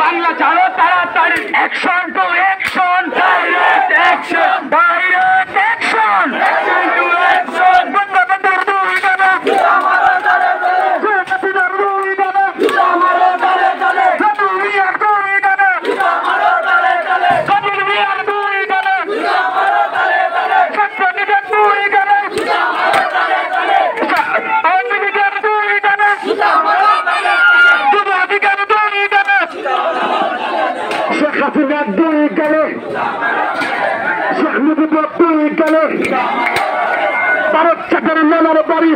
বাংলা ছাড়ো তাড়াতাড়ি action to action direct action direct action action to action বন্ধ বন্ধ দুই দাদা আমারও দাদা দাদা দুই দাদা আমারও দাদা দাদা দুই আর দুই দাদা আমারও দাদা দাদা দুই আর দুই দাদা আমারও দাদা দাদা সত্যি দুই দাদা আমারও দাদা দাদা অধিকার দুই দাদা আমারও দাদা দাদা অধিকার দুই দাদা শেখ হাসিনার দুই গেলে শেখ মুজিবুর দুই গেলে ভারত ছেড়ে নানার বাড়ি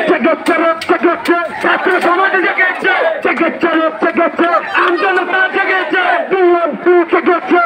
জেগেছে ছাত্র সমাজ জেগেছে জেগেছে আন্দোলন জেগেছে জেগেছে